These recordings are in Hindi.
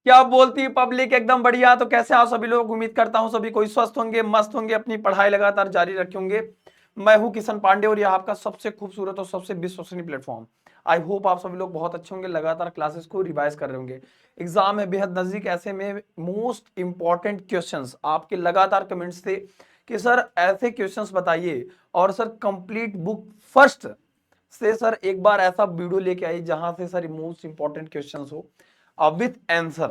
क्या बोलती है पब्लिक? एकदम बढ़िया। तो कैसे आओ सभी लोग? उम्मीद करता हूं सभी कोई स्वस्थ होंगे, मस्त होंगे, अपनी पढ़ाई लगातार जारी रखेंगे। मैं हूं किशन पांडे और यह आपका सबसे खूबसूरत और सबसे विश्वसनीय प्लेटफॉर्म। आई होप आप सभी लोग बहुत अच्छे होंगे, लगातार क्लासेस को रिवाइज कर रहे होंगे। एग्जाम है बेहद नजदीक, ऐसे में मोस्ट इंपॉर्टेंट क्वेश्चंस आपके लगातार कमेंट्स थे कि सर ऐसे क्वेश्चंस बताइए, और सर कंप्लीट बुक फर्स्ट से सर एक बार ऐसा वीडियो लेके आई जहां से सर मोस्ट इंपॉर्टेंट क्वेश्चंस हो विथ आंसर।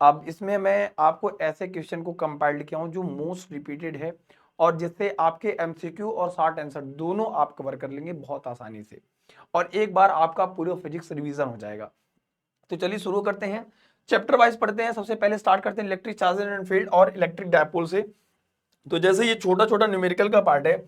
अब इसमें मैं आपको ऐसे क्वेश्चन को कंपाइल्ड किया हूं जो मोस्ट रिपीटेड है और जिससे आपके एमसीक्यू और शॉर्ट आंसर दोनों आप कवर कर लेंगे बहुत आसानी से, और एक बार आपका पूरा फिजिक्स रिवीजन हो जाएगा। तो चलिए शुरू करते हैं, चैप्टर वाइज पढ़ते हैं। सबसे पहले स्टार्ट करते हैं इलेक्ट्रिक चार्जेस एंड फील्ड और इलेक्ट्रिक डायपोल से। तो जैसे ये छोटा छोटा न्यूमेरिकल का पार्ट है,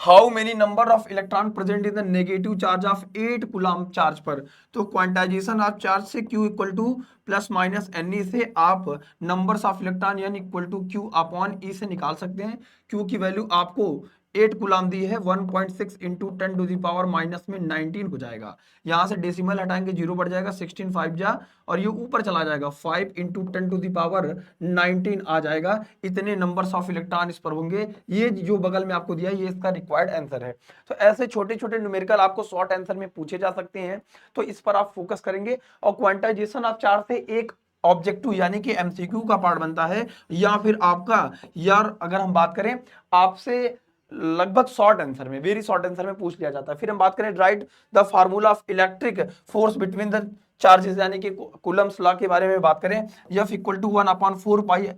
how many number of electron present in the negative charge of 8 coulomb charge पर। तो क्वांटाइजेशन ऑफ चार्ज से Q equal to plus minus n से आप नंबर्स ऑफ इलेक्ट्रॉन यानी equal to Q upon e से निकाल सकते हैं। Q की वैल्यू आपको 8 कूलम दी है, 1.6 into 10 to the power minus में 19 हो जाएगा। यहां से डेसिमल हटाएंगे, 0 बढ़ जाएगा, 16 5 जा, और ये ऊपर चला जाएगा, 5 इंटू 10 टू द पावर 19 आ जाएगा। इतने नंबर्स ऑफ इलेक्ट्रॉन इस पर होंगे। ये जो बगल में आपको दिया है ये इसका रिक्वायर्ड आंसर है। तो ऐसे छोटे छोटे न्यूमेरिकल आपको शॉर्ट आंसर में पूछे जा सकते हैं, तो इस पर आप फोकस करेंगे। और क्वांटाइजेशन ऑफ चार्ज से एक ऑब्जेक्टिव यानी कि एमसीक्यू का पार्ट बनता है, या फिर आपका, यार अगर हम बात करें आपसे लगभग शॉर्ट आंसर में, वेरी शॉर्ट आंसर में पूछ लिया जाता है। फिर हम बात करें right the formula of electric force between the charges यानी कि कूलम्स लॉ के बारे में बात करें, F इक्वल टू 1/4 पाई,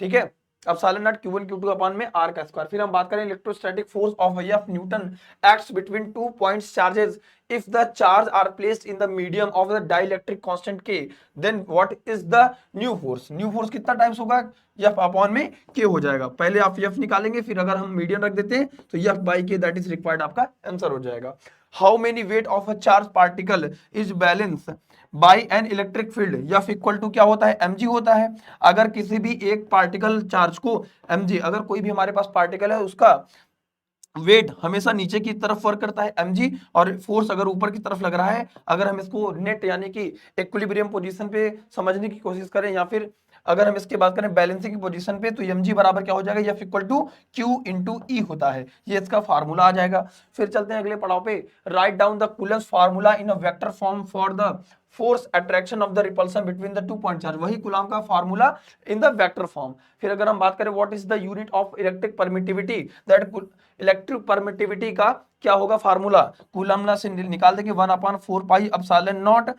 ठीक है। अब silent not Q1 Q2 upon में R का स्क्वायर। फिर हम बात करें electrostatic force of F Newton acts between 2 points charges if the charge are placed in the medium of the dielectric constant K, then what is the new force? New force कितना टाइम्स होगा? F अपॉन में K हो जाएगा। पहले आप F निकालेंगे, फिर अगर हम मीडियम रख देते हैं तो F by K that is required आपका आंसर हो जाएगा। How many weight of a charge particle is balance by an electric field? F equal to क्या होता है? mg होता है। अगर किसी भी एक पार्टिकल चार्ज को mg, अगर कोई भी हमारे पास पार्टिकल है उसका वेट हमेशा नीचे की तरफ वर्क करता है mg, और फोर्स अगर ऊपर की तरफ लग रहा है, अगर हम इसको नेट यानी कि इक्विलिब्रियम पोजीशन पे समझने की कोशिश करें, या फिर अगर हम इसकी बात करें बैलेंसिंग की पोजीशन पे, तो mg बराबर क्या हो जाएगा? F equal to Q into E होता है। ये इसका फार्मूला आ जाएगा। फिर चलते हैं अगले पड़ाव पे, write down the Coulomb's formula in a vector form for the force attraction of the repulsion between the 2 point charge. वही कूलम का formula in the vector form. फिर अगर हम बात करें what is the unit of electric permittivity, that electric permittivity का क्या होगा फार्मूला? कूलम से निकाल देंगे, 1/4 pi epsilon not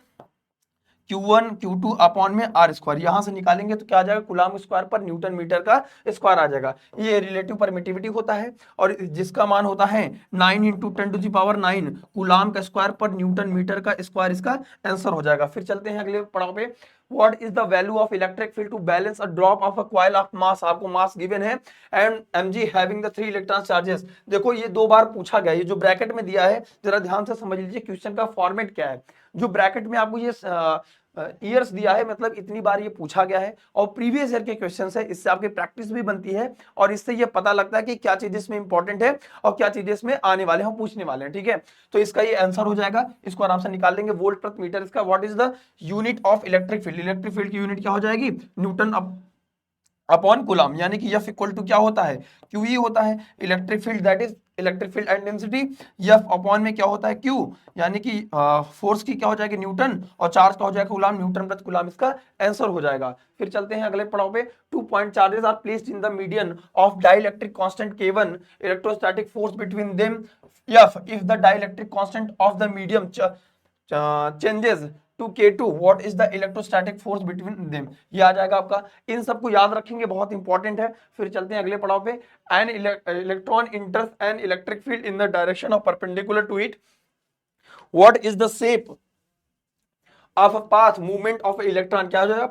Q1 Q2 upon में R स्क्वायर। यहां से निकालेंगे तो क्या आ जाएगा? कूलम स्क्वायर पर न्यूटन मीटर का स्क्वायर आ जाएगा। ये रिलेटिव परमिटिविटी होता है, और जिसका मान होता है 9 into 10 to the power 9 coulomb का स्क्वायर पर न्यूटन मीटर का स्क्वायर, इसका आंसर हो जाएगा। फिर चलते हैं अगले पड़ाव पे, what is the value of electric field to balance a drop of a coil of mass? आपको मास गिवन है and mg having the 3 electron charges. देखो ये दो बार पूछा गया, ये जो ब्रैकेट में दिया है जरा ध्यान से समझ लीजिए क्वेश्चन का फॉर्मेट क्या है। जो ब्रैकेट में आपको ये ईयर्स दिया है, मतलब इतनी बार ये पूछा गया है, और प्रीवियस ईयर के क्वेश्चन है, इससे आपकी प्रैक्टिस भी बनती है, और इससे ये पता लगता है कि क्या चीजें इसमें इंपॉर्टेंट है और क्या चीजें इसमें आने वाले हैं, पूछने वाले हैं, ठीक है। तो इसका ये आंसर हो जाएगा, इसको आराम से निकाल देंगे। वोल्ट प्रति मीटर इसका, what is the unit of electric field? Electric field की यूनिट क्या हो जाएगी? न्यूटन अपॉन कूलम, यानी कि F इक्वल टू क्या होता है? QE होता है। Electric field that is electric field and density, F upon में क्या होता है? Q, यानी कि फोर्स की क्या हो जाएगी? न्यूटन, और चार्ज का हो जाएगा कूलम, न्यूटन प्रति कूलम इसका आंसर हो जाएगा। फिर चलते हैं अगले पड़ाव पे, 2 point charges are placed in the median of dielectric constant K1, electrostatic force between them F if the dielectric constant of the medium changes to K2, what is the electrostatic force between them? ये आ जाएगा आपका। इन सबको याद रखेंगे, बहुत इंपॉर्टेंट है। फिर चलते हैं अगले पड़ाव पे, an electron enters an electric field in the direction of perpendicular to it, what is the shape of a path movement of electron? क्या हो जाएगा?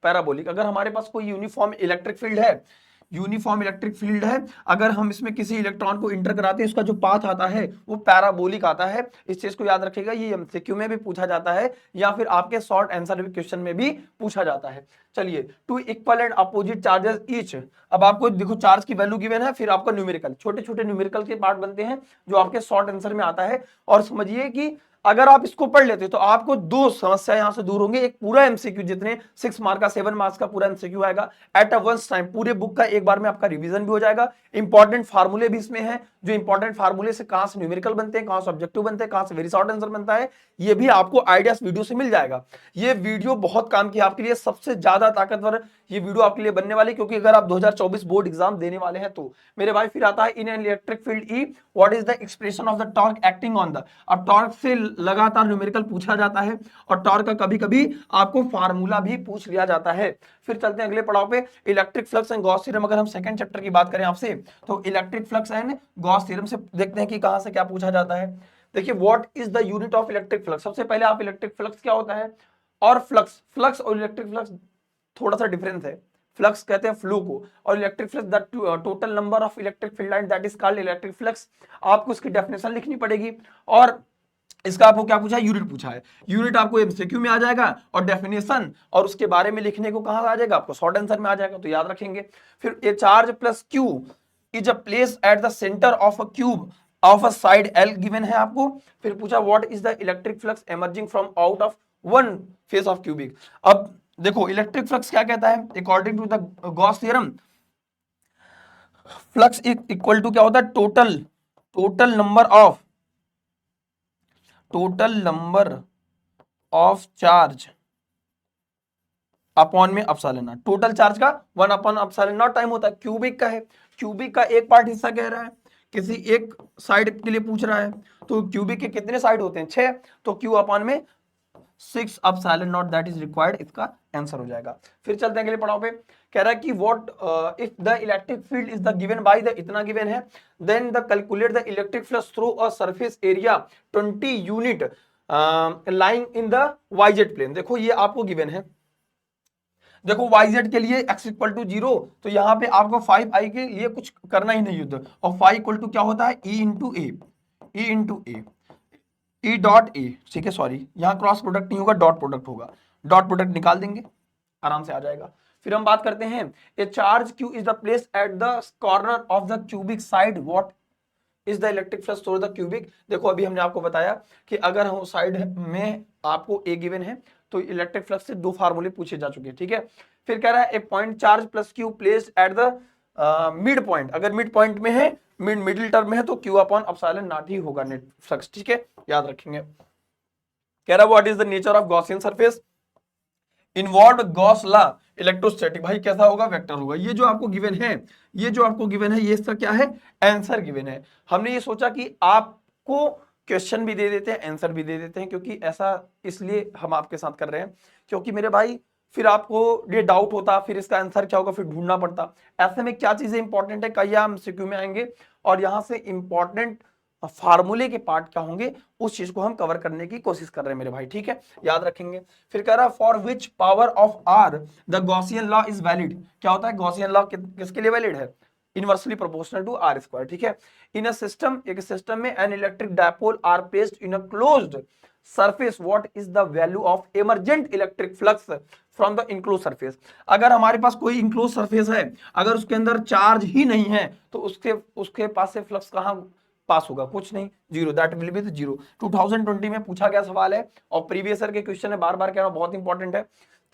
पैराबोलिक। अगर हमारे पास कोई यूनिफॉर्म इलेक्ट्रिक फील्ड है, यूनिफॉर्म इलेक्ट्रिक फील्ड है, अगर हम इसमें किसी इलेक्ट्रॉन को इंटर कराते हैं, उसका जो पाथ आता है वो पैराबोलिक आता है। इस चीज को याद रखिएगा, ये एमसीक्यू में भी पूछा जाता है, या फिर आपके शॉर्ट आंसर क्वेश्चन में भी पूछा जाता है। चलिए, two equal and opposite charges each. अब आपको देखो चार्ज की वैल्यू गिवन है, फिर आपका न्यूमेरिकल, छोटे छोटे न्यूमेरिकल के पार्ट बनते हैं जो आपके शॉर्ट आंसर में आता है। और समझिए कि अगर आप इसको पढ़ लेते तो आपको दो समस्या यहां से दूर होंगे। एक पूरा एमसीक्यू, जितने 6 मार्क का 7 मार्क्स का पूरा एमसीक्यू आएगा एट अ वंस टाइम, पूरे बुक का एक बार में आपका रिवीजन भी हो जाएगा। इंपॉर्टेंट फार्मूले भी इसमें है, जो इंपॉर्टेंट फार्मूले से कहां से न्यूमेरिकल बनते हैं, कहां से ऑब्जेक्टिव बनते हैं, कहां से वेरी शॉर्ट आंसर बनता है, ये भी आपको आइडिया वीडियो से मिल जाएगा। ये वीडियो बहुत काम की आपके लिए, सबसे ज्यादा ताकतवर ये वीडियो आपके लिए बनने वाली, क्योंकि अगर आप 2024 बोर्ड एग्जाम देने वाले हैं तो मेरे भाई फिर आता है in an electric field E what is the expression of the torque acting on the. अब टॉर्क से लगातार न्यूमेरिकल पूछा जाता है और टॉर्क का कभी कभी आपको फार्मूला भी पूछ लिया जाता है। फिर चलते हैं अगले पड़ाव पे, electric flux and Gauss theorem. अगर हम सेकंड चैप्टर की बात करें आपसे, तो electric flux and Gauss theorem से देखते हैं कि कहां से क्या पूछा जाता है। देखिए what is the unit of electric flux. सबसे पहले आप इलेक्ट्रिक फ्लक्स क्या होता है और फ्लक्स, फ्लक्स और इलेक्ट्रिक फ्लक्स थोड़ा सा डिफरेंस है। फ्लक्स कहते हैं फ्लो को, और electric flux the total number of electric field line that is called electric flux. आपको इसकी डेफिनेशन लिखनी पड़ेगी, और इसका आपको क्या पूछा है, यूनिट पूछा है। यूनिट आपको एमसीक्यू में आ जाएगा, और डेफिनेशन और उसके बारे में लिखने को कहां आ जाएगा, आपको शॉर्ट आंसर में आ जाएगा, तो याद रखेंगे। फिर a charge plus q is a place at the centre of a cube of a side l given है आपको। फिर पूछा what is the electric flux emerging from out of one face of cubic. अब देखो इलेक्ट्रिक फ्लक्स क्या कहता है, according to the Gauss theorem, flux equal to क्या होता है, total number of charge upon में अपसाइलन नॉट। टोटल चार्ज का 1 अपॉन अपसाइलन नॉट टाइम होता है। क्यूबिक का है, क्यूबिक का एक पार्ट हिस्सा कह रहा है, किसी एक साइड के लिए पूछ रहा है, तो क्यूबिक के कितने साइड होते हैं, 6, तो क्यू अपॉन में 6 epsilon not that is required, इसका आंसर हो जाएगा। फिर चलते हैं अगले पड़ाव पे, कह रहा है कि what if the electric field is the given by the, इतना गिवन है, then the calculate the electric flux through a surface area 20 unit lying in the YZ plane. देखो ये आपको गिवन है, देखो yz के लिए x इक्वल टू 0, तो यहाँ पे आपको 5i के लिए कुछ करना ही नहीं युद्ध, और फाइव इक्वल टू क्या होता है, e into A, E dot A, ठीक है, सॉरी यहाँ क्रॉस प्रोडक्ट नहीं होगा, डॉट प्रोडक्ट होगा, डॉट प्रोडक्ट निकाल देंगे, आराम से आ जाएगा। फिर हम बात करते हैं, ए charge q is the place at the corner of the cubic side, what is the electric flux through the cubic. देखो अभी हमने आपको बताया कि अगर हम साइड में आपको ए गिवन है, तो इलेक्ट्रिक फ्लक्स से 2 फार्मूले पूछे जा चुके हैं, ठीक है। फिर कह रहा है a point charge plus q placed at the mid point, अगर मिड पॉइंट में है, मिडिल टर्म में है, तो क्यू अपॉन अपसाइलन नॉट ही होगा नेट फ्लक्स, ठीक है, याद रखेंगे। कह रहा है what is the nature of Gaussian surface involve Gauss law electrostatic. भाई कैसा होगा, वेक्टर होगा। ये जो आपको गिवन है, ये इसका क्या है, आंसर गिवन है। हमने ये सोचा कि आपको क्वेश्चन भी दे देते हैं, आंसर भी दे देते हैं, क्योंकि ऐसा इसलिए हम आपके साथ कर रहे हैं, क्योंकि मेरे भाई फिर आपको ये डाउट होता, फिर इसका आंसर क्या होगा, फिर ढूंढना पड़ता। ऐसे में क्या चीजें इंपॉर्टेंट है, कई हम एमसीक्यू में आएंगे, और यहां से इंपॉर्टेंट फार्मूले के पार्ट क्या होंगे, उस चीज को हम कवर करने की कोशिश कर रहे हैं मेरे भाई, ठीक है, याद रखेंगे। फिर कह रहा है for which power of r the Gaussian law is valid. क्या होता है गॉसियन लॉ, किसके लिए वैलिड है, inversely proportional to r square, ठीक है। इन अ सिस्टम, एक सिस्टम में an electric dipole are placed in a closed surface, what is the value of emergent electric flux from the enclose surface. अगर हमारे पास कोई इनक्लोज सरफेस है, अगर उसके अंदर चार्ज ही नहीं है, तो उसके पास से फ्लक्स कहां पास होगा, कुछ नहीं, 0, दैट विल बी द 0। 2020 में पूछा गया सवाल है, और प्रीवियस ईयर के क्वेश्चन है, बार बार कह रहा हूं, बहुत इंपॉर्टेंट है।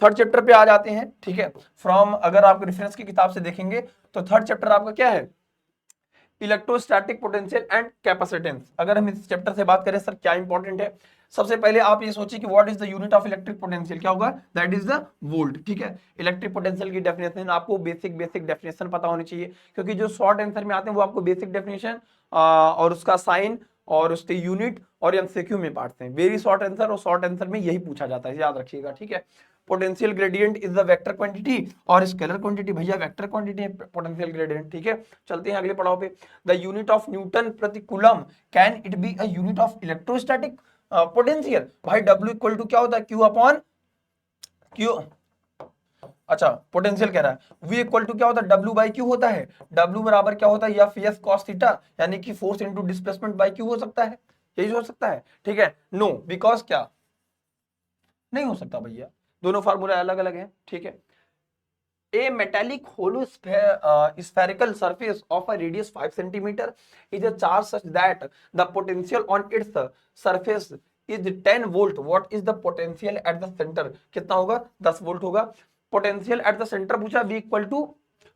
थर्ड चैप्टर पे आ जाते हैं, ठीक है, फ्रॉम, अगर आप रेफरेंस की किताब से देखेंगे, तो थर्ड चैप्टर आपका क्या है, इलेक्ट्रोस्टैटिक पोटेंशियल एंड कैपेसिटेंस। अगर हम इस चैप्टर से बात करें, सर क्या इंपॉर्टेंट है, सबसे पहले आप ये सोचिए कि what is the unit of electric potential, क्या होगा, दैट इज द वोल्ट, ठीक है। इलेक्ट्रिक पोटेंशियल की डेफिनेशन आपको बेसिक डेफिनेशन पता होनी चाहिए, क्योंकि जो शॉर्ट आंसर में आते हैं वो आपको बेसिक डेफिनेशन और उसका साइन और उसके यूनिट और एमसीक्यू में बांटते हैं। वेरी शॉर्ट आंसर, और शॉर्ट आंसर में यही पूछा जाता है, याद रखिएगा, ठीक है। Potential gradient is the vector quantity और स्केलर क्वांटिटी, भैया वेक्टर क्वांटिटी है पोटेंशियल ग्रेडियंट, ठीक है। चलते हैं अगले पड़ाव पे, द यूनिट ऑफ न्यूटन प्रति coulomb, can it be a unit of electrostatic potential. भाई W इक्वल टू क्या होता है, Q अपॉन Q, अच्छा पोटेंशियल कह रहा है, V इक्वल टू क्या होता है, W बाई Q होता है। W बराबर क्या होता है, या एफ कॉस थीटा, यानी कि force into displacement by Q हो सकता है, यही हो सकता है, ठीक है। नो, बिकॉज क्या नहीं हो सकता भैया, दोनों फार्मूला अलग अलग हैं, ठीक है। A metallic hollow spherical surface of a radius 5 centimeter is a charge such that the potential on its surface is 10 volt, what is the potential at the centre, कितना होगा 10 वोल्ट होगा। पोटेंशियल एट द सेंटर पूछा, V इक्वल टू,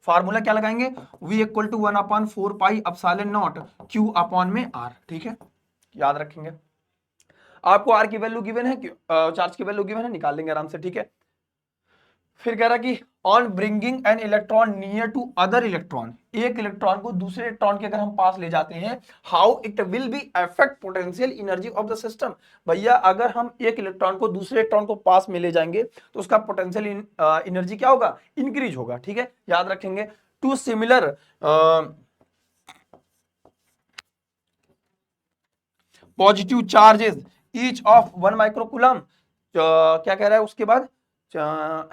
फार्मूला क्या लगाएंगे, V equal to 1/4 pi epsilon naught Q upon में R, ठीक है, याद रखेंगे। आपको R की वैल्यू गिवन है, चार्ज की वैल्यू गिवन है, निकाल लेंगे आराम से, ठीक है। फिर कह रहा कि on bringing an electron near to other electron, एक इलेक्ट्रॉन को दूसरे इलेक्ट्रॉन के अगर हम पास ले जाते हैं, how it will be affect potential energy of the system. भैया अगर हम एक इलेक्ट्रॉन को दूसरे इलेक्ट्रॉन को पास में ले जाएंगे तो उसका पोटेंशियल एनर्जी क्या होगा, इंक्रीज होगा, ठीक है, याद रखेंगे। Two similar positive charges each of 1 microcoulomb, क्या कह रहा है उसके बाद,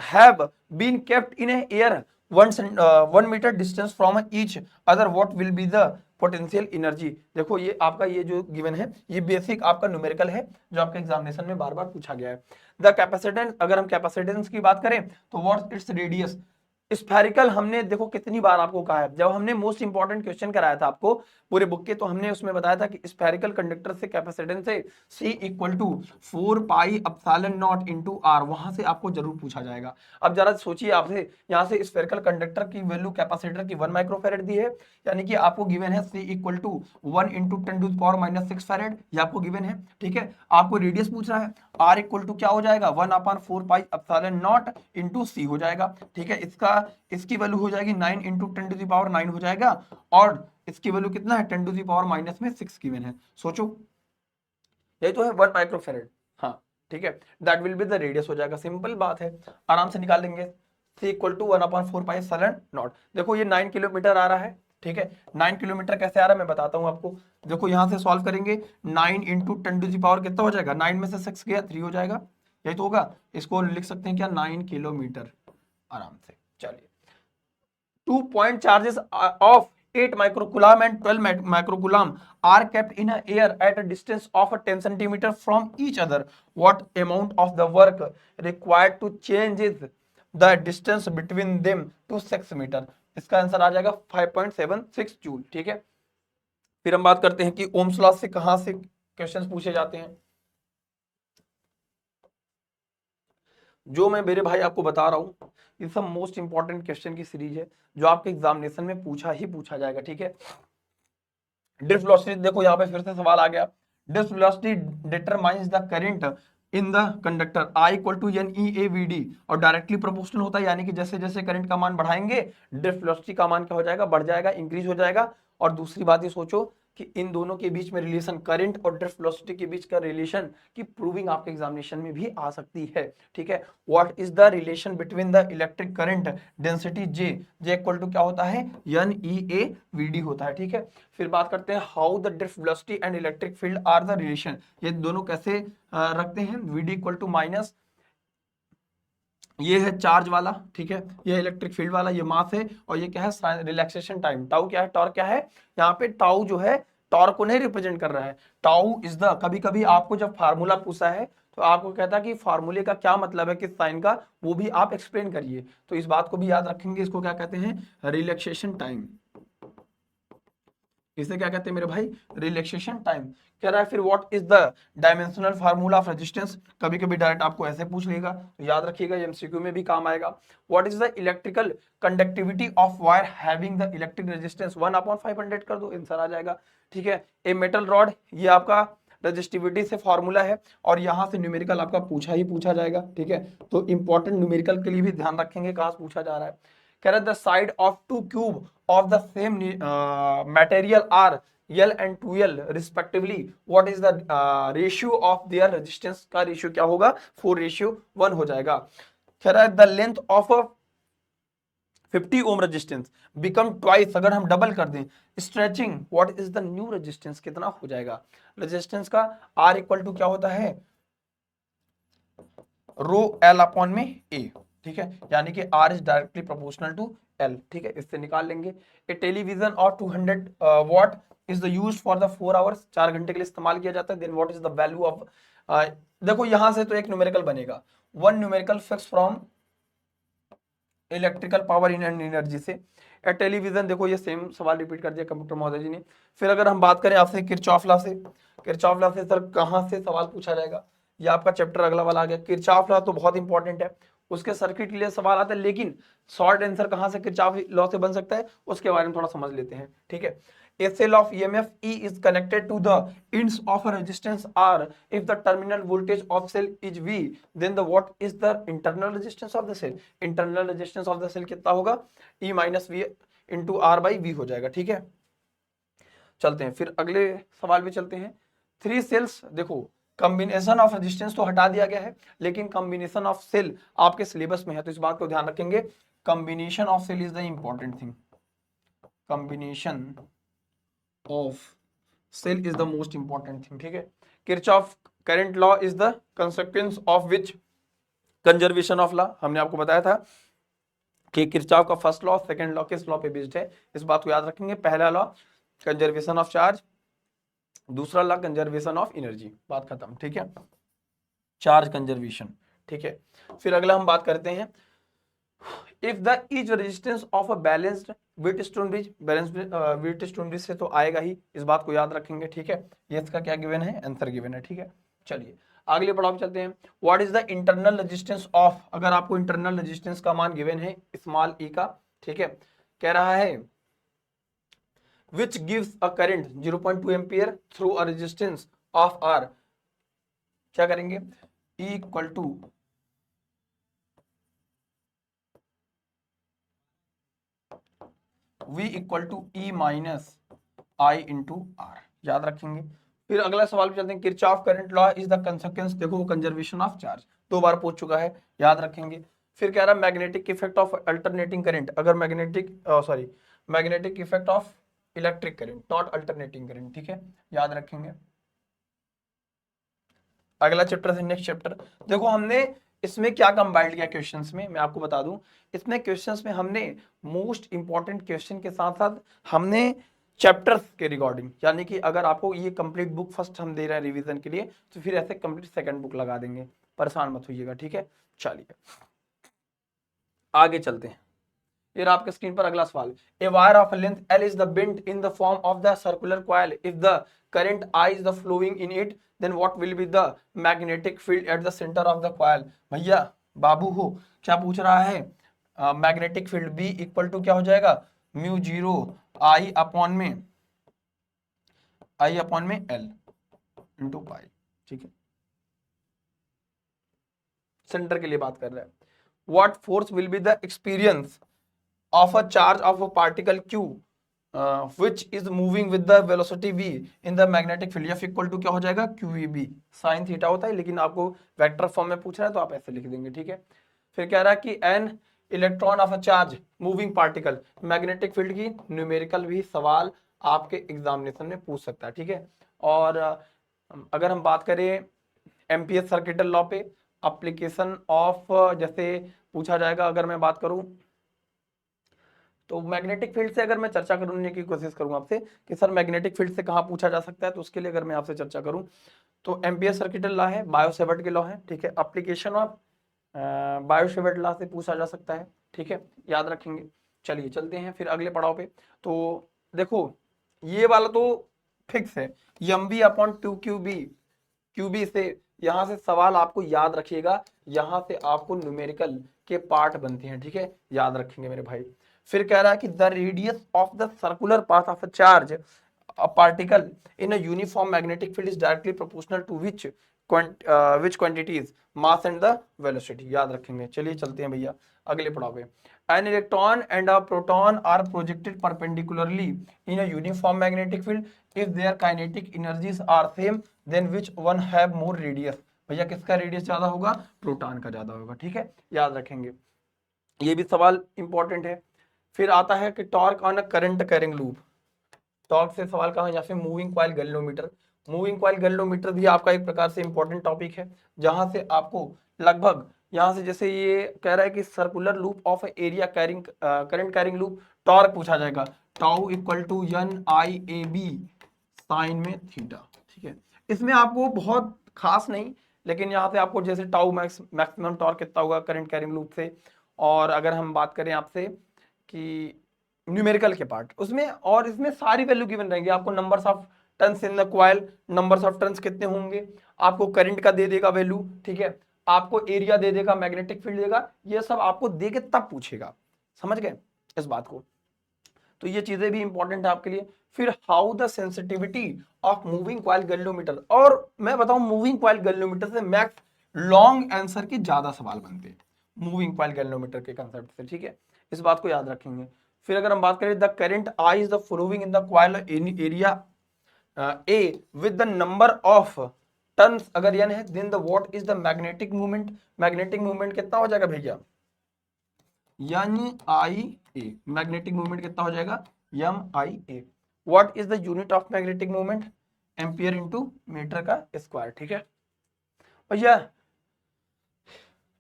have been kept in a air 1 metre distance from each other, what will be the potential energy. देखो ये आपका ये जो गिवन है ये बेसिक आपका न्यूमेरिकल है जो आपके एग्जामिनेशन में बार बार पूछा गया है। द कैपेसिटेंस, अगर हम कैपेसिटेंस की बात करें तो व्हाट इट्स रेडियस। स्फेरिकल हमने देखो कितनी बार आपको कहा है, जब हमने मोस्ट इंपॉर्टेंट क्वेश्चन कराया था आपको पूरे बुक के, तो हमने उसमें बताया था कि स्फेरिकल कंडक्टर से कैपेसिटेंस से C equal to 4 pi epsilon naught into R, वहां से आपको जरूर पूछा जाएगा। अब जरा सोचिए, आपसे यहाँ से स्फेरिकल कंडक्टर की वैल्यू कैपेसिटर की 1 माइक्रोफैरेड दी है, यानी कि आपको गिवन है C equal to 1 into 10⁻⁻6 farad, ये आपको गिवन है, ठीक है। आपको रेडियस पूछ रहा है, R इक्वल टू क्या हो जाएगा 1/4 pi epsilon not into C हो जाएगा, ठीक है। इसकी वैल्यू हो जाएगी 9 इंटू 10⁻9 हो जाएगा, और इसकी वैल्यू कितना है 10⁻⁻6 गिवन है। सोचो यही तो है 1 माइक्रोफैरेड, हाँ ठीक है, that will be the radius हो जाएगा, सिंपल बात है, आराम से निकाल लेंगे। C equal to 1/4 pi epsilon naught, देखो ये 9 किलोमीटर आ रहा है, ठीक है। 9 किलोमीटर कैसे आ रहा है मैं बताता हूं आपको, देखो यहां से सॉल्व करेंगे, 9 इंटू 10⁻, कितना हो जाएगा, 9 में से 6 गया 3 हो जाएगा, यही तो होगा। इसको लिख सकते हैं क्या 9 किलोमीटर, आराम से। चलिए 2 point charges of 8 microcoulomb and 12 microcoulomb are kept in a air at a distance of 10 centimeter from each other. What amount of the work required to change the distance between them to 6 metre. इसका आंसर आ जाएगा 5.76 जूल, ठीक है। फिर हम बात करते हैं कि ओम्स लॉ से कहां से क्वेश्चंस पूछे जाते हैं। जो मैं मेरे भाई आपको बता रहा हूं ये सब मोस्ट इंपॉर्टेंट क्वेश्चन की सीरीज है जो आपके एग्जामिनेशन में पूछा जाएगा, ठीक है। ड्रिफ्ट वेलोसिटी, देखो यहाँ पे फिर से सवाल आ गया, drift velocity determines the current in the conductor I equal to NEAVD, और डायरेक्टली प्रोपोर्शनल होता है, यानी कि जैसे जैसे करंट का मान बढ़ाएंगे ड्रिफ्ट वेलोसिटी का मान क्या हो जाएगा, बढ़ जाएगा, इंक्रीज हो जाएगा। और दूसरी बात ये सोचो कि इन दोनों के बीच में रिलेशन, करंट और ड्रिफ्ट वेलोसिटी के बीच का रिलेशन की प्रूविंग आपके एग्जामिनेशन में भी आ सकती है, ठीक है। What is the relation between the electric current density J equal to क्या होता है NEAVD होता है, ठीक है। फिर बात करते हैं how the drift velocity and electric field are the relation, ये दोनों कैसे रखते हैं। VD इक्वल टू माइनस, ये है चार्ज वाला, ठीक है, ये इलेक्ट्रिक फील्ड वाला, ये मास है, और ये क्या है रिलैक्सेशन टाइम, टाउ क्या है, टॉर्क क्या है। यहाँ पे टाउ जो है टॉर्क को नहीं रिप्रेजेंट कर रहा है, टाउ इज द, कभी कभी आपको जब फार्मूला पूछा है तो आपको कहता है कि फार्मूले का क्या मतलब है, किस साइन का, वो भी आप एक्सप्लेन करिए, तो इस बात को भी याद रखेंगे। इसको क्या कहते हैं, रिलैक्सेशन टाइम, इसे क्या कहते हैं मेरे भाई, रिलैक्सेशन टाइम। कह रहा है फिर what is the dimensional formula of resistance, कभी कभी डायरेक्ट आपको ऐसे पूछ लेगा तो याद रखिएगा, एमसीक्यू में भी काम आएगा। What is the electrical conductivity of wire having the electric resistance 1/500 कर दो, आंसर आ जाएगा, ठीक है। ए मेटल रॉड, ये आपका रजिस्टिविटी से फॉर्मूला है, और यहां से न्यूमेरिकल आपका पूछा जाएगा, ठीक है। तो इंपॉर्टेंट न्यूमेरिकल के लिए भी ध्यान रखेंगे कहां पूछा जा रहा है। कह रहा है the side of two cube of the same material are L and 2L respectively, what is the ratio of their resistance, का रेशियो क्या होगा 4:1 हो जाएगा। कह रहा है the length of a 50 ohm resistance become twice, अगर हम डबल कर दें stretching, what is the new resistance, कितना हो जाएगा रेजिस्टेंस का। R इक्वल टू क्या होता है रो L अपॉन में A, ठीक है, यानी कि R is directly proportional to L, ठीक है, इससे निकाल लेंगे। ए टेलीविजन और 200 watt is the use for the 4 hours, 4 घंटे के लिए इस्तेमाल किया जाता है। Then what is the value of, देखो यहां से तो एक न्यूमेरिकल बनेगा, one numerical fix from electrical power in and energy से। या टेलीविजन, देखो ये सेम सवाल रिपीट कर दिया कंप्यूटर महोदय जी ने। फिर अगर हम बात करें आपसे किरचॉफ लॉ से, किरचॉफ लॉ से सर कहाँ से सवाल पूछा जाएगा, ये आपका चैप्टर अगला वाला आ गया। किरचॉफ लॉ तो बहुत इंपॉर्टेंट है, उसके सर्किट के लिए सवाल आता है, लेकिन शॉर्ट आंसर कहाँ से किरचॉफ लॉ से बन सकता है उसके बारे में थोड़ा समझ लेते हैं, ठीक है। A cell of EMF E is connected to the ends of a resistance R. If the terminal voltage of cell is V, then the what is the internal resistance of the cell? Internal resistance of the cell कितना होगा? E minus V into R by V हो जाएगा, ठीक है। चलते हैं फिर अगले सवाल पे चलते हैं। थ्री सेल्स, देखो कॉम्बिनेशन ऑफ रेजिस्टेंस तो हटा दिया गया है, लेकिन कॉम्बिनेशन ऑफ सेल आपके सिलेबस में है, तो इस बात को ध्यान रखेंगे। Combination of cell is the important thing, combination of cell is the most important thing, ठीक है। Kirchhoff current law is the consequence of which conservation of law, हमने आपको बताया था कि किरचॉफ का फर्स्ट लॉ सेकंड लॉ किस लॉ पे बेस्ड है, इस बात को याद रखेंगे। पहला लॉ कंजर्वेशन ऑफ चार्ज, दूसरा लॉ कंजर्वेशन ऑफ एनर्जी, बात खत्म, ठीक है। चार्ज कंजर्वेशन, ठीक है। फिर अगला हम बात करते हैं, if the is resistance of a balanced Wheatstone bridge, balance Wheatstone bridge से तो आएगा ही, इस बात को याद रखेंगे, ठीक है। ये इसका क्या गिवन है, आंसर गिवन है, ठीक है। चलिए अगले पड़ाव चलते हैं। What is the internal resistance of, अगर आपको इंटरनल रेजिस्टेंस का मान गिवन है स्मॉल ई का, ठीक है, कह रहा है which gives a current 0.2 ampere through a resistance of R, क्या करेंगे, E equal to V equal to E minus I into R, याद रखेंगे। फिर अगला सवाल पे चलते हैं, Kirchhoff current law is the consequence, देखो कंजर्वेशन ऑफ चार्ज दो बार पूछ चुका है, याद रखेंगे। फिर कह रहा है magnetic effect of alternating current, अगर magnetic effect of electric current not alternating current, ठीक है, याद रखेंगे। अगला चैप्टर से नेक्स्ट चैप्टर, देखो हमने इसमें क्या कंबाइंड किया क्वेश्चंस में, मैं आपको बता दूं, इसमें क्वेश्चंस में हमने मोस्ट इंपॉर्टेंट क्वेश्चन के साथ साथ हमने चैप्टर्स के रिगार्डिंग, यानी कि अगर आपको ये कंप्लीट बुक फर्स्ट हम दे रहे हैं रिवीजन के लिए, तो फिर ऐसे कंप्लीट सेकंड बुक लगा देंगे, परेशान मत होइएगा, ठीक है। चलिए आगे चलते हैं। ये आपके स्क्रीन पर अगला सवाल, a wire of length L is the bent in the form of the circular coil, if the current I is the flowing in it, then what will be the magnetic field at the center of the coil? भैया बाबू हो, क्या पूछ रहा है, magnetic field B equal to क्या हो जाएगा, म्यू जीरो I अपॉन में L इंटू पाई, ठीक है, सेंटर के लिए बात कर रहा है। What force will be the experience of a charge of a particle q which is moving with the velocity v in the magnetic field, f equal to क्या हो जाएगा, qvb sin थीटा होता है, लेकिन आपको वेक्टर फॉर्म में पूछ रहा है तो आप ऐसे लिख देंगे, ठीक है। फिर कह रहा है कि an electron of a charge moving particle, magnetic field की न्यूमेरिकल भी सवाल आपके एग्जामिनेशन में पूछ सकता है, ठीक है। और अगर हम बात करें एम्पियर सर्किटल लॉ पे एप्लीकेशन ऑफ, जैसे पूछा जाएगा, अगर मैं बात करूं तो मैग्नेटिक फील्ड से अगर मैं चर्चा करने की कोशिश करूं आपसे कि सर मैग्नेटिक फील्ड से कहां पूछा जा सकता है, तो उसके लिए अगर मैं आपसे चर्चा करूं तो एम्पियर सर्किटल लॉ है, बायो-सेवर्ट के लॉ है, ठीक है, एप्लीकेशन ऑफ बायो-सेवर्ट लॉ से पूछा जा सकता है, ठीक है, याद रखेंगे। चलिए चलते हैं फिर अगले पड़ाव पे। तो देखो ये वाला तो फिक्स है, M B upon two q B से यहां से सवाल आपको याद रखिएगा, यहां से आपको न्यूमेरिकल के पार्ट बनते हैं, ठीक है, याद रखेंगे मेरे भाई। फिर कह रहा है कि the radius of the circular path of a charge a particle in a uniform magnetic field is directly proportional to which quantities mass and the velocity, याद रखेंगे। चलिए चलते हैं भैया अगले पड़ाव पे। An electron and a proton are projected perpendicularly in a uniform magnetic field, if their kinetic energies are same then which one have more radius, भैया किसका रेडियस ज्यादा होगा, प्रोटॉन का ज्यादा होगा, ठीक है, याद रखेंगे, ये भी सवाल इंपॉर्टेंट है। फिर आता है कि torque on a current carrying loop, torque से सवाल कहाँ, या फिर moving coil galvanometer, moving coil galvanometer भी आपका एक प्रकार से इंपॉर्टेंट टॉपिक है, जहां से आपको लगभग यहां से, जैसे ये कह रहा है कि circular loop of area carrying current carrying loop, torque पूछा जाएगा, tau equal to N I A B sine में थीटा, ठीक है। इसमें आपको बहुत खास नहीं, लेकिन यहाँ से आपको जैसे टाउ मैक्सिमम टॉर्क कितना होगा करंट कैरिंग लूप से, और अगर हम बात करें आपसे कि न्यूमेरिकल के पार्ट उसमें, और इसमें सारी वैल्यू गिवन रहेंगी आपको। Numbers of turns in the coil, numbers of turns कितने होंगे, आपको करंट का दे देगा वैल्यू, ठीक है, आपको एरिया दे देगा, मैग्नेटिक फील्ड देगा, ये सब आपको दे के तब पूछेगा। समझ गए इस बात को? तो ये चीजें भी इंपॉर्टेंट है आपके लिए। फिर how the sensitivity of moving coil galvanometer, और मैं बताऊं मूविंग कॉइल गैल्वेनोमीटर से मैक्स लॉन्ग आंसर के ज्यादा सवाल बनते हैं मूविंग कॉइल गैल्वेनोमीटर के कंसेप्ट से, ठीक है, इस बात को याद रखेंगे। फिर अगर हम बात करें the current I is the flowing in the coil in area A with the number of turns अगर n है, then the what is the magnetic movement, magnetic movement कितना हो जाएगा भैया, यानी आई ए, मैग्नेटिक मूवमेंट कितना हो जाएगा, M I A. What is the unit of magnetic movement, ampere into metre का स्क्वायर, ठीक है भैया।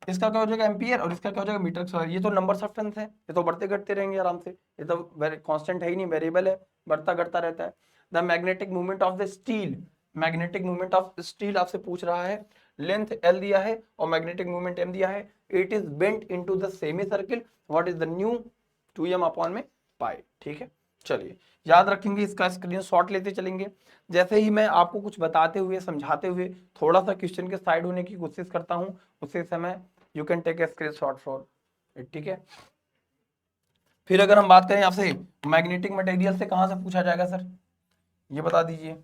इसका क्या हो जाएगा एम्पियर, और इसका क्या हो जाएगा मीटर स्क्वायर। ये तो नंबर्स ऑफ टर्न्स है, ये तो बढ़ते घटते रहेंगे आराम से, ये तो कांस्टेंट है ही नहीं, वेरिएबल है, बढ़ता घटता रहता है। The magnetic movement of the steel, magnetic movement of steel आपसे पूछ रहा है, लेंथ एल दिया है और मैग्नेटिक मूवमेंट एम दिया है। It is bent into the semi circle, what is the new 2m upon में पाई, ठीक है। चलिए याद रखेंगे, इसका स्क्रीनशॉट लेते चलेंगे। जैसे ही मैं आपको कुछ बताते हुए समझाते हुए थोड़ा सा क्वेश्चन के साइड होने की कोशिश करता हूं, उसी समय you can take a screenshot for it, ठीक है। फिर अगर हम बात करें आपसे मैग्नेटिक मटेरियल से कहां से पूछा जाएगा सर, ये बता दीजिए।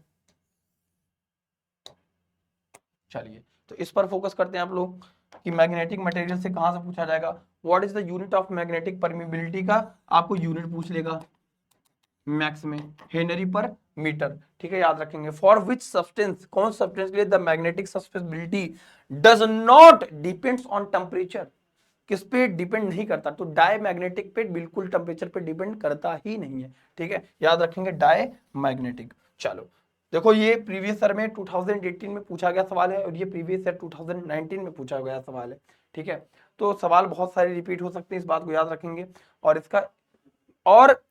चलिए तो इस पर फोकस करते हैं आप लोग कि मैग्नेटिक मटेरियल से कहां से पूछा जाएगा। What is the unit of magnetic permeability का आपको यूनिट पूछ लेगा, मैक्स में हेनरी पर मीटर, ठीक है, याद रखेंगे। फॉर विच सब्सटेंस, कौन सब्सटेंस के लिए the magnetic susceptibility does not depends on temperature, किस पे डिपेंड नहीं करता, तो डाई मैग्नेटिक पे बिल्कुल टेम्परेचर पे डिपेंड करता ही नहीं है, ठीक है, याद रखेंगे डाई मैग्नेटिक। चलो देखो ये प्रीवियस ईयर में 2018 में पूछा गया सवाल है, और ये प्रीवियस ईयर 2019 में पूछा गया सवाल है, ठीक है। तो सवाल बहुत सारे रिपीट हो सकते हैं, इस बात को याद रखेंगे। और इसका और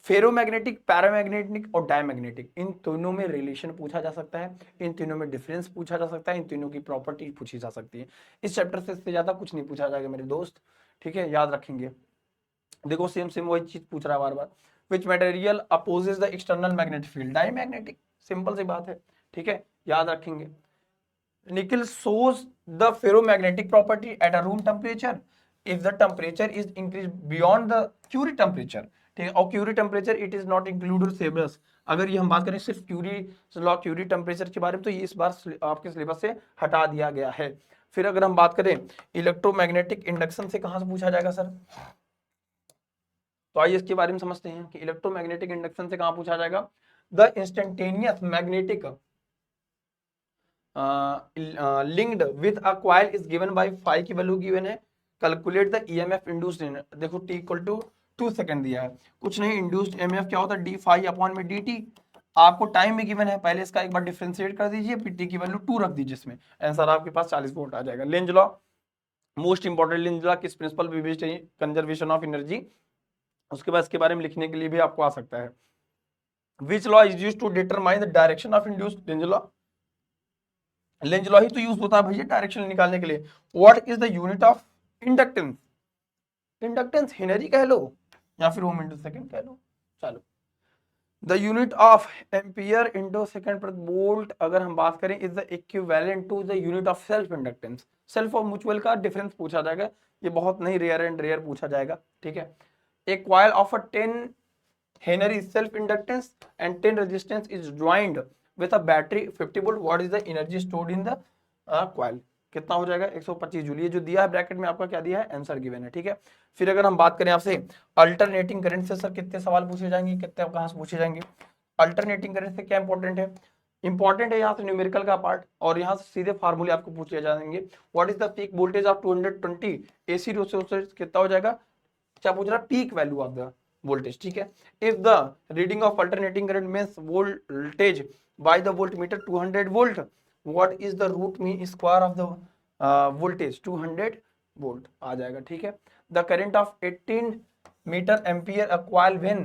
फेरोमैग्नेटिक, पैरामैग्नेटिक और डायमैग्नेटिक, इन तीनों में रिलेशन पूछा जा सकता है, इन तीनों में डिफरेंस पूछा जा सकता है, इन तीनों की प्रॉपर्टी पूछी जा सकती है। इस चैप्टर से इससे ज्यादा कुछ नहीं पूछा जाएगा मेरे दोस्त, ठीक है, याद रखेंगे। देखो सेम सेम वही चीज पूछ रहा है बार बार। Which material opposes the external magnetic field, diamagnetic, simple सी बात है, ठीक है, याद रखेंगे। निकल shows the ferromagnetic property at a room temperature if the temperature is increased beyond the Curie temperature, ठीक है, और Curie temperature it is not included syllabus. अगर ये हम बात करें सिर्फ क्यूरी लॉ, क्यूरी टेम्परेचर के बारे में, तो ये इस बार आपके सिलेबस से हटा दिया गया है। फिर अगर हम बात करें इलेक्ट्रोमैग्नेटिक इंडक्शन से कहां से पूछा जाएगा सर, तो आइए इसके बारे में समझते हैं कि इलेक्ट्रोमैग्नेटिक इंडक्शन से कहां पूछा जाएगा। The instantaneous magnetic linked with a coil is given by phi की वैल्यू गिवन है। Calculate the EMF induced in, देखो t इक्वल टू 2 सेकंड दिया है, कुछ नहीं, इंड्यूस्ड ईएमएफ क्या होता है, डी फाई अपॉन में dt। आपको टाइम भी गिवन है, पहले इसका एक बार डिफरेंशिएट कर दीजिए, फिर t की वैल्यू 2 रख दीजिए, इसमें आंसर आपके पास 40 वोल्ट आ जाएगा। Lenz law, most important Lenz law किस प्रिंसिपल पे बेस्ड है, कंजर्वेशन ऑफ एनर्जी। उसके बाद इसके बारे में लिखने के लिए भी आपको आ सकता है। Which law is used to determine the direction of induced, Lenz law, Lenz law ही तो यूज होता है भैया डायरेक्शन निकालने के लिए। What is the unit of inductance, inductance henry कह लो या फिर ओम इंटू सेकंड कह लो। चलो the unit of ampere into second प्रति वोल्ट अगर हम बात करें is the equivalent to the unit of self inductance. Self और म्यूचुअल का डिफरेंस पूछा जाएगा, ये बहुत नहीं, रेयर एंड रेयर पूछा जाएगा, ठीक है। A coil of a 10 henry self inductance and 10 resistance is joined with a battery 50 volt, what is the energy stored in the coil, कितना हो जाएगा 125 जूल। ये जो दिया है ब्रैकेट में आपका क्या दिया है, आंसर गिवन है, ठीक है। फिर अगर हम बात करें आपसे अल्टरनेटिंग करंट से सर कितने सवाल पूछे जाएंगे, कितने कहां से पूछे जाएंगे। अल्टरनेटिंग करंट से क्या इंपॉर्टेंट है, इंपॉर्टेंट है यहाँ से न्यूमेरिकल का पार्ट, और यहाँ से सीधे फार्मूले आपको पूछे जाएंगे। What is the peak voltage of 220 AC resources, कितना हो जाएगा, क्या पूछ रहा है, peak value of the voltage, ठीक है। If the reading of alternating current means voltage by the voltmeter 200 volt, what is the root mean square of the voltage 200 volt आ जाएगा, ठीक है। the current of 18 meter ampere a coil when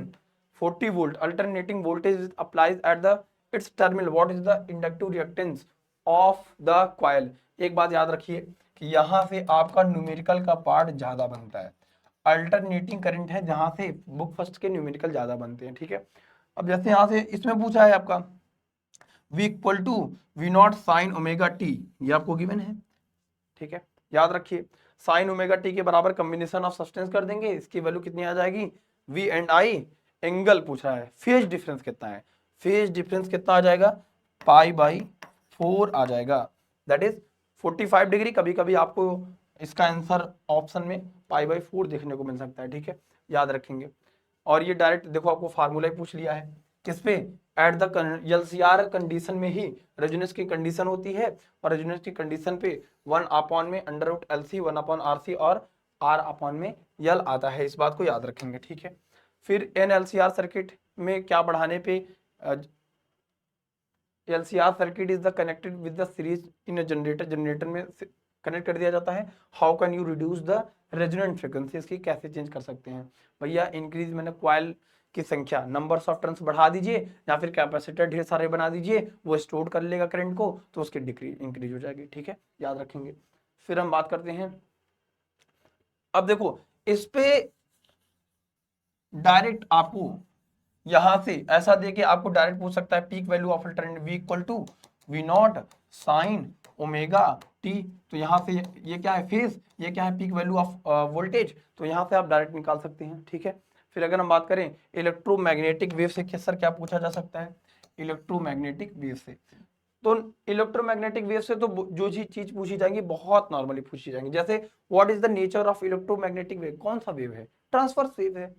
40 volt alternating voltage is applies at the its terminal, what is the inductive reactance of the coil। एक बात याद रखिए कि यहाँ से आपका न्यूमेरिकल का पार्ट ज्यादा बनता है, अल्टरनेटिंग करंट है जहां से बुक फर्स्ट के न्यूमेरिकल ज्यादा बनते हैं। ठीक है, अब जैसे यहां से इसमें पूछा है आपका V equal to V naught sine omega T, ये आपको गिवन है। ठीक है, याद रखिए साइन ओमेगा टी के बराबर कॉम्बिनेशन ऑफ सब्सटेंस कर देंगे, इसकी वैल्यू कितनी आ जाएगी V एंड I। एंगल पूछ रहा है, फेज डिफरेंस कितना है, फेज डिफरेंस कितना आ जाएगा π/4 आ जाएगा, दैट इज 45 डिग्री। कभी कभी आपको इसका आंसर ऑप्शन में π/4 देखने को मिल सकता है। ठीक है, याद रखेंगे। और ये डायरेक्ट देखो आपको फार्मूला ही पूछ लिया है, किस पे, एट द एलसीआर कंडीशन में ही रेजोनेंस की कंडीशन होती है, और रेजोनेंस की कंडीशन पे 1 में अंडर रूट LC 1/RC और R में यल आता है, इस बात को याद रखेंगे। ठीक है, फिर NLCR सर्किट में क्या बढ़ाने पे LCR circuit is the connected with the series in a generator, generator में कनेक्ट कर दिया जाता है। How can you reduce the resonant frequency, इसकी कैसे चेंज कर सकते हैं भैया, इंक्रीज मैंने क्वाइल की संख्या, नंबर्स ऑफ टर्न्स बढ़ा दीजिए, या फिर कैपेसिटर ढेर सारे बना दीजिए, वो स्टोर कर लेगा करंट को, तो उसकी डिक्रीज इंक्रीज हो जाएगी। ठीक है, याद रखेंगे। फिर हम बात करते हैं, अब देखो इस पे डायरेक्ट आपको यहां से ऐसा देके आपको डायरेक्ट पूछ सकता है peak value of alternate V equal to V naught sine omega T, तो यहां से ये क्या है फेज, ये क्या है पीक वैल्यू ऑफ वोल्टेज, तो यहां से आप डायरेक्ट निकाल सकते हैं। ठीक है, फिर अगर हम बात करें इलेक्ट्रोमैग्नेटिक वेव से, सर क्या पूछा जा सकता है इलेक्ट्रोमैग्नेटिक वेव से, तो इलेक्ट्रोमैग्नेटिक वेव से तो जो चीज पूछी जाएंगी बहुत नॉर्मली पूछी जाएंगी, जैसे what is the nature of electromagnetic wave, कौन सा वेव है, ट्रांसवर्स वेव है,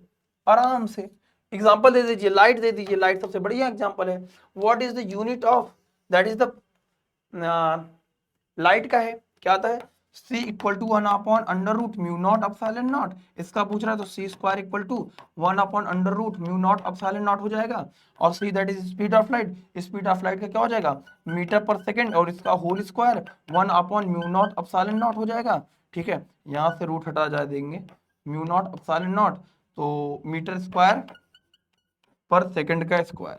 आराम से एग्जांपल दे दीजिए, लाइट दे दीजिए, लाइट सबसे बढ़िया एग्जांपल है। What is the unit of, that is the light का है, क्या आता है C इक्वल टू 1/√μ0 इसका पूछ रहा है, तो C² इक्वल टू 1/√μ0 हो जाएगा, और C that is speed of light, speed of light का क्या हो जाएगा मीटर पर सेकेंड, और इसका होल स्क्वायर 1/μ0 हो जाएगा। ठीक है, यहां से रूट हटा जा देंगे μ0 तो मीटर स्क्वायर पर सेकंड का स्क्वायर,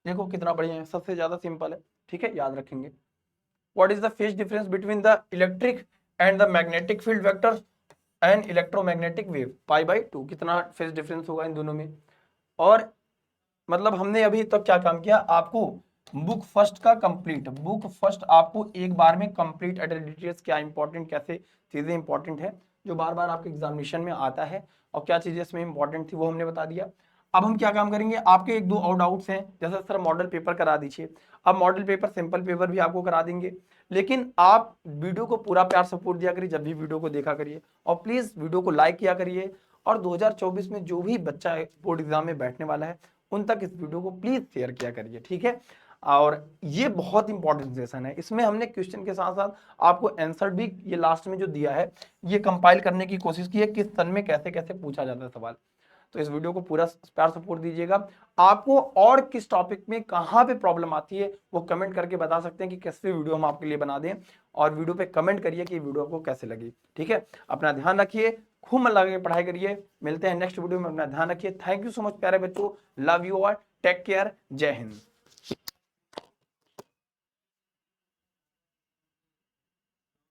देखो कितना बढ़िया है, सबसे ज्यादा सिंपल है। ठीक है, याद रखेंगे। What is the phase difference between the electric and the magnetic field vector and electromagnetic wave, π/2, कितना फेज डिफरेंस होगा इन दोनों में। और मतलब हमने अभी तक क्या काम किया, आपको बुक फर्स्ट का कंप्लीट, बुक फर्स्ट आपको एक बार में कंप्लीट डिटेल्स क्या इंपॉर्टेंट, कैसे चीजें इंपॉर्टेंट है जो बार बार आपके एग्जामिनेशन में आता है, और क्या चीजें इसमें इंपॉर्टेंट थी वो हमने बता दिया। अब हम क्या काम करेंगे, आपके एक दो और डाउट्स हैं, जैसे सर मॉडल पेपर करा दीजिए, अब मॉडल पेपर सिंपल पेपर भी आपको करा देंगे, लेकिन आप वीडियो को पूरा प्यार सपोर्ट दिया करिए, जब भी वीडियो को देखा करिए, और प्लीज वीडियो को लाइक किया करिए, और 2024 में जो भी बच्चा बोर्ड एग्जाम में बैठने वाला है उन तक इस वीडियो को प्लीज शेयर किया करिए। ठीक है, और ये बहुत इंपॉर्टेंट सेशन है, इसमें हमने क्वेश्चन के साथ साथ आपको आंसर भी ये लास्ट में जो दिया है ये कंपाइल करने की कोशिश की है, किस सन में कैसे कैसे पूछा जाता है सवाल। तो इस वीडियो को पूरा प्यार सपोर्ट दीजिएगा। आपको और किस टॉपिक में कहां पे प्रॉब्लम आती है वो कमेंट करके बता सकते हैं कि कैसे वीडियो हम आपके लिए बना दें, और वीडियो पे कमेंट करिए कि वीडियो आपको कैसे लगी। ठीक है, अपना ध्यान रखिए, खूब मन लगा के पढ़ाई करिए, मिलते हैं नेक्स्ट वीडियो में, अपना ध्यान रखिए। थैंक यू सो मच प्यारे बच्चों, love you all, take care, जय हिंद।